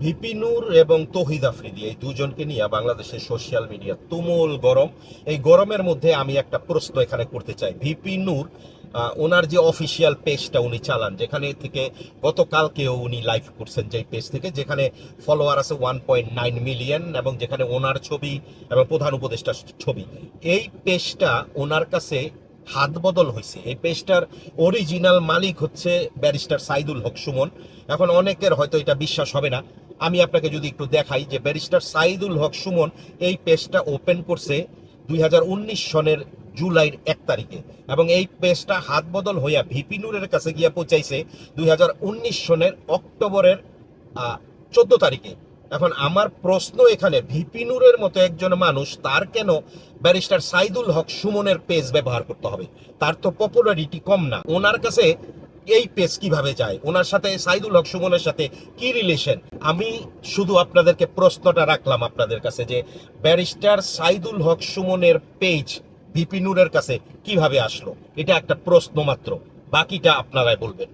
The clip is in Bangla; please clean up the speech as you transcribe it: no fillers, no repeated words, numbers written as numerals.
ভিপি নূর এবং তৌহিদ আফ্রিদি এই দুজনকে নিয়ে বাংলাদেশের সোশ্যাল মিডিয়া তুমুল গরম। এই গরমের মধ্যে আমি একটা প্রশ্ন এখানে করতে চাই। ভিপি নূর ওনার যে অফিসিয়াল পেজটা উনি চালান, যেখানে থেকে গতকালকেও উনি লাইভ করছেন, যেই পেজ থেকে যেখানে ফলোয়ার আছে 1.9 মিলিয়ন এবং যেখানে ওনার ছবি এবং প্রধান উপদেষ্টার ছবি, এই পেজটা ওনার কাছে হাত বদল হয়েছে। এই পেজটার অরিজিনাল মালিক হচ্ছে ব্যারিস্টার সাইদুল হক সুমন। এখন অনেকের হয়তো এটা বিশ্বাস হবে না, আমি আপনাকে যদি একটু দেখাই যে ব্যারিস্টার সাইদুল হক সুমন এই পেজটা ওপেন করছে 2019 সনের জুলাইয়ের 1 তারিখে এবং এই পেজটা হাত বদল হইয়া ভিপি নূরের কাছে গিয়া পৌঁছাইছে 2019 সনের অক্টোবরের 14 তারিখে। এখন আমার প্রশ্ন এখানে, ভিপি নূরের মতো একজন মানুষ, তার কেন ব্যারিস্টার সাইদুল হক সুমনের পেজ ব্যবহার করতে হবে? তার তো পপুলারিটি কম না, ওনার কাছে এই পেজ কিভাবে যায়? ওনার সাথে সাইদুল হক সুমনের সাথে কি রিলেশন? আমি শুধু আপনাদেরকে প্রশ্নটা রাখলাম আপনাদের কাছে যে ব্যারিস্টার সাইদুল হক সুমনের পেজ ভিপি নূরের কাছে কিভাবে আসলো? এটা একটা প্রশ্ন মাত্র, বাকিটা আপনারাই বলবেন।